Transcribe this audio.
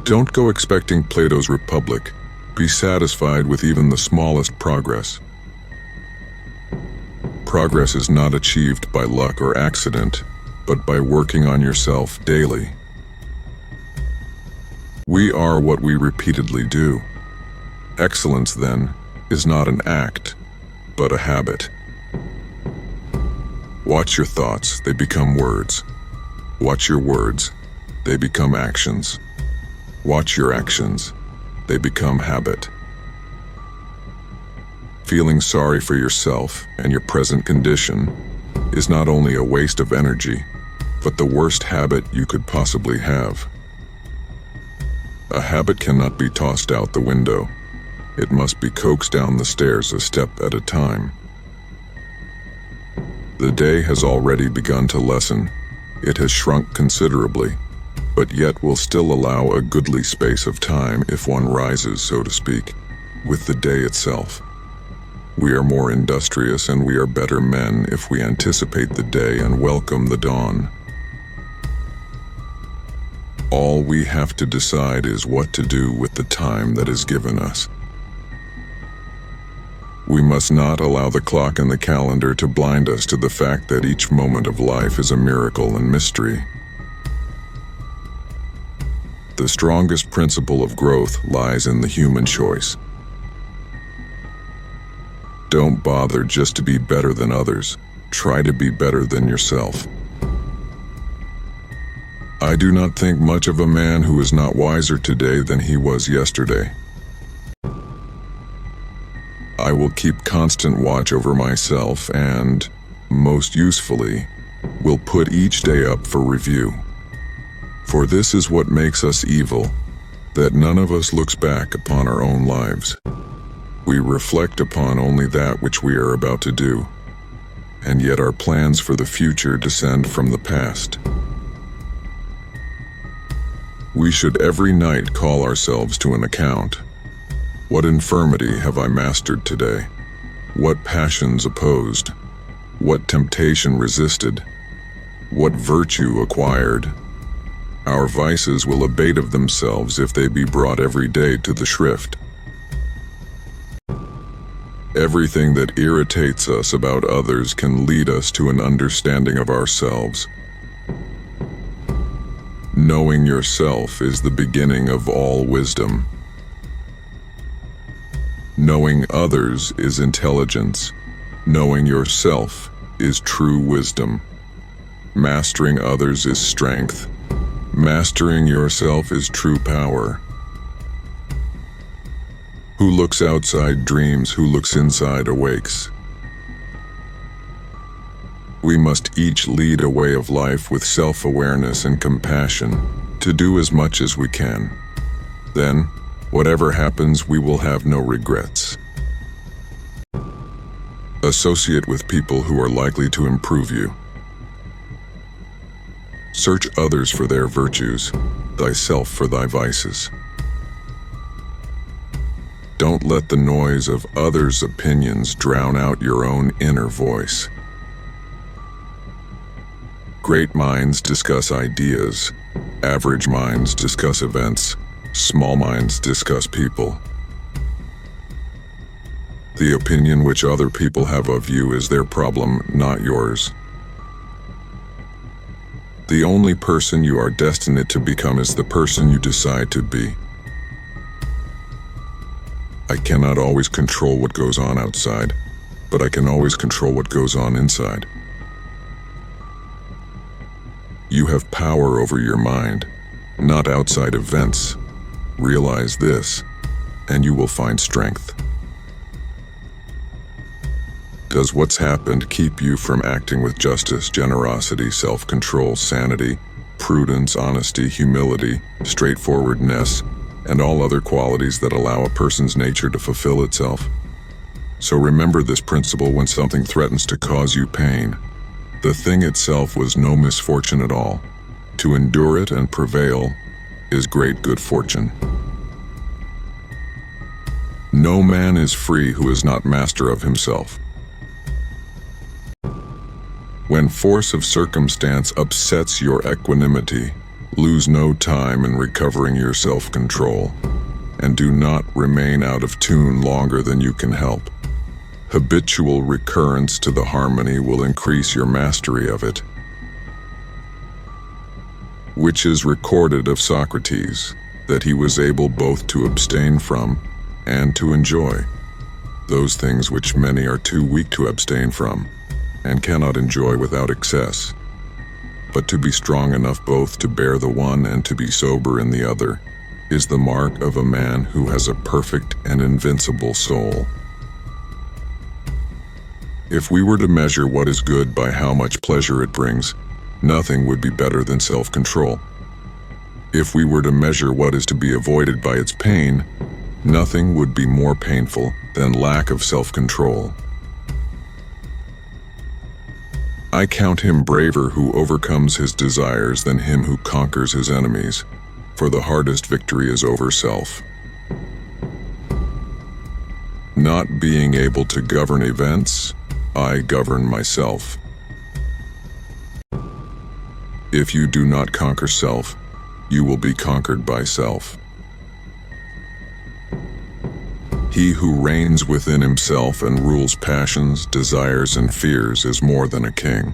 Don't go expecting Plato's Republic. Be satisfied with even the smallest progress. Progress is not achieved by luck or accident, but by working on yourself daily. We are what we repeatedly do. Excellence, then, is not an act, but a habit. Watch your thoughts, they become words. Watch your words, they become actions. Watch your actions, they become habit. Feeling sorry for yourself and your present condition is not only a waste of energy, but the worst habit you could possibly have. A habit cannot be tossed out the window. It must be coaxed down the stairs a step at a time. The day has already begun to lessen. It has shrunk considerably, but yet will still allow a goodly space of time if one rises, so to speak, with the day itself. We are more industrious and we are better men if we anticipate the day and welcome the dawn. All we have to decide is what to do with the time that is given us. We must not allow the clock and the calendar to blind us to the fact that each moment of life is a miracle and mystery. The strongest principle of growth lies in the human choice. Don't bother just to be better than others. Try to be better than yourself. I do not think much of a man who is not wiser today than he was yesterday. I will keep constant watch over myself and, most usefully, will put each day up for review. For this is what makes us evil, that none of us looks back upon our own lives. We reflect upon only that which we are about to do, and yet our plans for the future descend from the past. We should every night call ourselves to an account. What infirmity have I mastered today? What passions opposed? What temptation resisted? What virtue acquired? Our vices will abate of themselves if they be brought every day to the shrift. Everything that irritates us about others can lead us to an understanding of ourselves. Knowing yourself is the beginning of all wisdom. Knowing others is intelligence. Knowing yourself is true wisdom. Mastering others is strength. Mastering yourself is true power. Who looks outside dreams, who looks inside awakes. We must each lead a way of life with self-awareness and compassion to do as much as we can. Then, whatever happens, we will have no regrets. Associate with people who are likely to improve you. Search others for their virtues, thyself for thy vices. Don't let the noise of others' opinions drown out your own inner voice. Great minds discuss ideas, average minds discuss events, small minds discuss people. The opinion which other people have of you is their problem, not yours. The only person you are destined to become is the person you decide to be. I cannot always control what goes on outside, but I can always control what goes on inside. You have power over your mind, not outside events. Realize this, and you will find strength. Does what's happened keep you from acting with justice, generosity, self-control, sanity, prudence, honesty, humility, straightforwardness, and all other qualities that allow a person's nature to fulfill itself? So remember this principle when something threatens to cause you pain. The thing itself was no misfortune at all. To endure it and prevail is great good fortune. No man is free who is not master of himself. When force of circumstance upsets your equanimity, Lose no time in recovering your self-control, and do not remain out of tune longer than you can help. Habitual recurrence to the harmony will increase your mastery of it, which is recorded of Socrates, that he was able both to abstain from and to enjoy those things which many are too weak to abstain from, and cannot enjoy without excess. But to be strong enough both to bear the one and to be sober in the other is the mark of a man who has a perfect and invincible soul. If we were to measure what is good by how much pleasure it brings, nothing would be better than self-control. If we were to measure what is to be avoided by its pain, nothing would be more painful than lack of self-control. I count him braver who overcomes his desires than him who conquers his enemies, for the hardest victory is over self. Not being able to govern events, I govern myself. If you do not conquer self, you will be conquered by self. He who reigns within himself and rules passions, desires, and fears is more than a king.